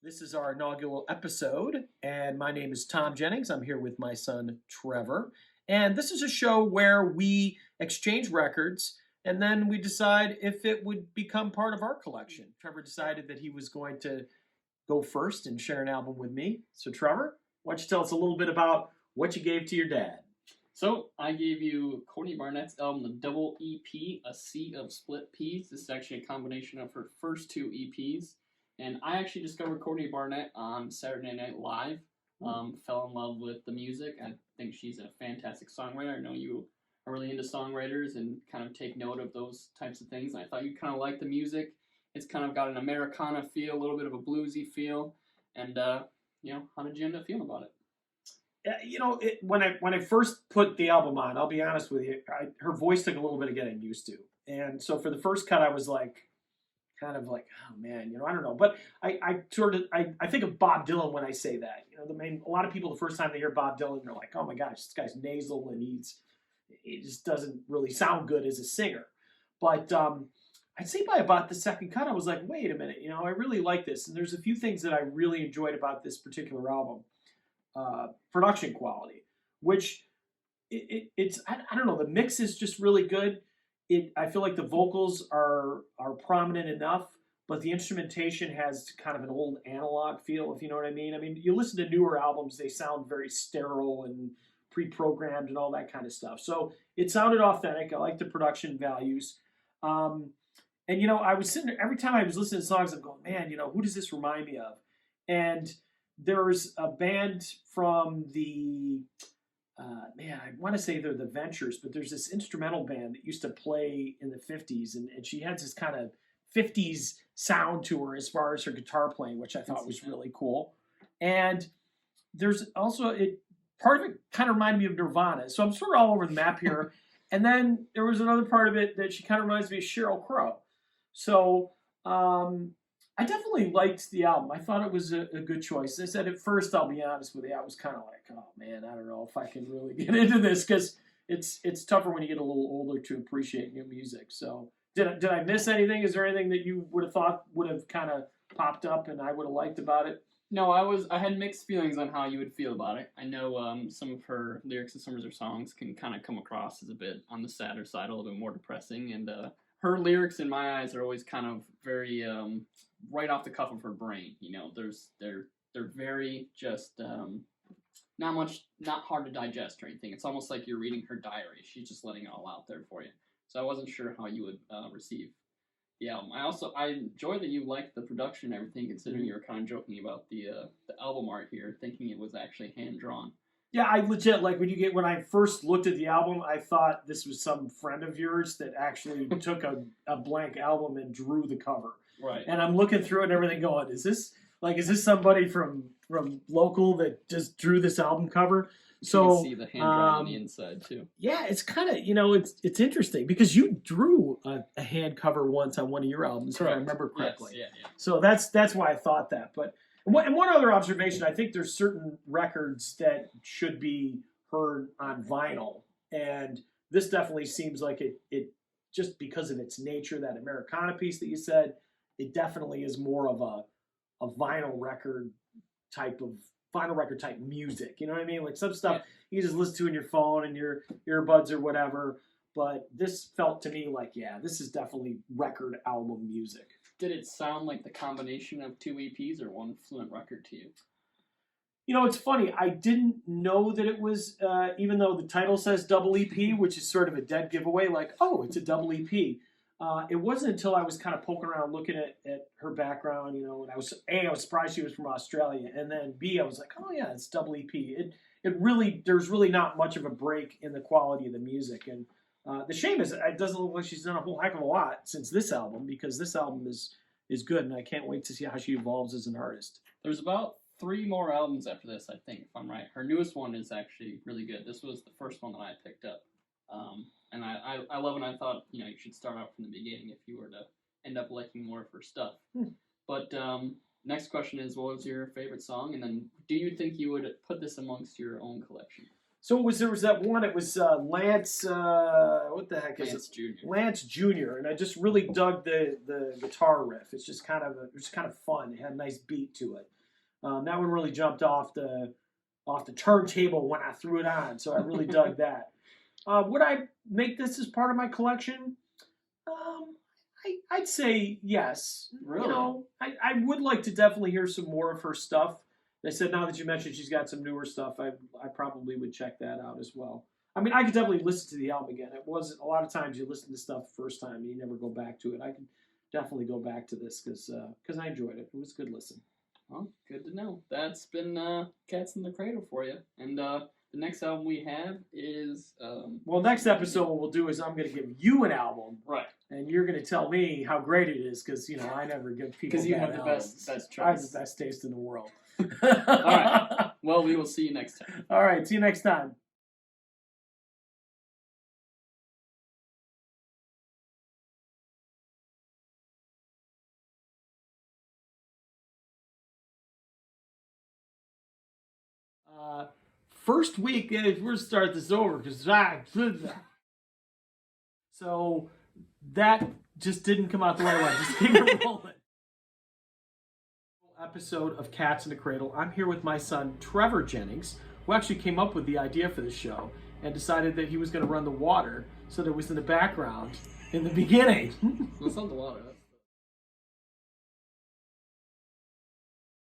This is our inaugural episode, and my name is Thom Jennings. I'm here with my son, Trevor. And this is a show where we exchange records and then we decide if it would become part of our collection. Trevor decided that he was going to go first and share an album with me. So, Trevor, why don't you tell us a little bit about what you gave to your dad? So I gave you Courtney Barnett's album, the double EP, A Sea of Split Peas. This is actually a combination of her first two EPs. And I actually discovered Courtney Barnett on Saturday Night Live. Fell in love with the music. I think she's a fantastic songwriter. I know you are really into songwriters and kind of take note of those types of things. And I thought you'd kind of like the music. It's kind of got an Americana feel, a little bit of a bluesy feel. And, how did you end up feeling about it? When I first put the album on, I'll be honest with you, her voice took a little bit of getting used to, and so for the first cut, I was like, kind of like, oh man, I don't know, but I think of Bob Dylan when I say that. A lot of people the first time they hear Bob Dylan, they're like, oh my gosh, this guy's nasal and he just doesn't really sound good as a singer. But I'd say by about the second cut, I was like, wait a minute, I really like this, and there's a few things that I really enjoyed about this particular album. Production quality, which it's I don't know, the mix is just really good. I feel like the vocals are prominent enough, but the instrumentation has kind of an old analog feel, if you know what I mean. I mean, you listen to newer albums, they sound very sterile and pre-programmed and all that kind of stuff. So it sounded authentic. I like the production values. And I was sitting there every time I was listening to songs, I'm going, man, who does this remind me of? And there's a band from the I want to say they're the Ventures, but there's this instrumental band that used to play in the 50s, and she has this kind of 50s sound to her as far as her guitar playing, which I thought was really cool. And there's also part of it kind of reminded me of Nirvana, so I'm sort of all over the map here. And then there was another part of it that she kind of reminds me of Sheryl Crow. So I definitely liked the album. I thought it was a good choice. I said at first, I'll be honest with you, I was kind of like, oh man, I don't know if I can really get into this because it's tougher when you get a little older to appreciate new music. So did I miss anything? Is there anything that you would have thought would have kind of popped up and I would have liked about it? No, I had mixed feelings on how you would feel about it. I know some of her lyrics and some of her songs can kind of come across as a bit on the sadder side, a little bit more depressing, and her lyrics in my eyes are always kind of very right off the cuff of her brain. They're very just not hard to digest or anything. It's almost like you're reading her diary. She's just letting it all out there for you. So I wasn't sure how you would receive the album. I enjoy that you liked the production and everything, considering you were kind of joking about the album art here, thinking it was actually hand drawn. Yeah, I legit like when I first looked at the album, I thought this was some friend of yours that actually took a blank album and drew the cover. Right. And I'm looking through it and everything going, is this somebody from local that just drew this album cover? So you can see the hand drawn on the inside too. Yeah, it's kind of it's interesting because you drew a hand cover once on one of your albums, if I remember correctly. Yes, yeah. So that's why I thought that. But and one other observation, I think there's certain records that should be heard on vinyl, and this definitely seems like it just because of its nature, that Americana piece that you said, it definitely is more of a vinyl record type music. You know what I mean? Like some stuff you just listen to in your phone and your earbuds or whatever. But this felt to me like, yeah, this is definitely record album music. Did it sound like the combination of two EPs or one fluent record to you? It's funny. I didn't know that it was, even though the title says double EP, which is sort of a dead giveaway, like, oh, it's a double EP. It wasn't until I was kind of poking around looking at her background, and I was surprised she was from Australia, and then B, I was like, oh yeah, it's double EP. There's really not much of a break in the quality of the music, and the shame is it doesn't look like she's done a whole heck of a lot since this album, because this album is good, and I can't wait to see how she evolves as an artist. There's about 3 more albums after this, I think, if I'm right. Her newest one is actually really good. This was the first one that I picked up. And I love it. I thought, you should start out from the beginning if you were to end up liking more of her stuff. But next question is, what was your favorite song? And then do you think you would put this amongst your own collection? So there was that one. It was Lance. What the heck is Lance it? Jr. Lance Jr. And I just really dug the guitar riff. It's just kind of fun. It had a nice beat to it. That one really jumped off the turntable when I threw it on. So I really dug that. Would I make this as part of my collection? I'd say yes. Really? You know, I would like to definitely hear some more of her stuff. They said now that you mentioned she's got some newer stuff, I probably would check that out as well. I mean, I could definitely listen to the album again. It wasn't a lot of times you listen to stuff the first time and you never go back to it. I can definitely go back to this because I enjoyed it. It was a good listen. Well, good to know. That's been Cats in the Cradle for you. And the next album we have is... well, next episode what we'll do is I'm going to give you an album. Right. And you're going to tell me how great it is because, you know, I never give people because you bad have the albums. best choice. I have the best taste in the world. All right. Well, we will see you next time. All right. See you next time. First week, we'll start this over because so that just didn't come out the way I wanted. Just keep it rolling. Episode of Cats in the Cradle. I'm here with my son Trevor Jennings, who actually came up with the idea for the show and decided that he was going to run the water, so that it was in the background in the beginning. What's on the water?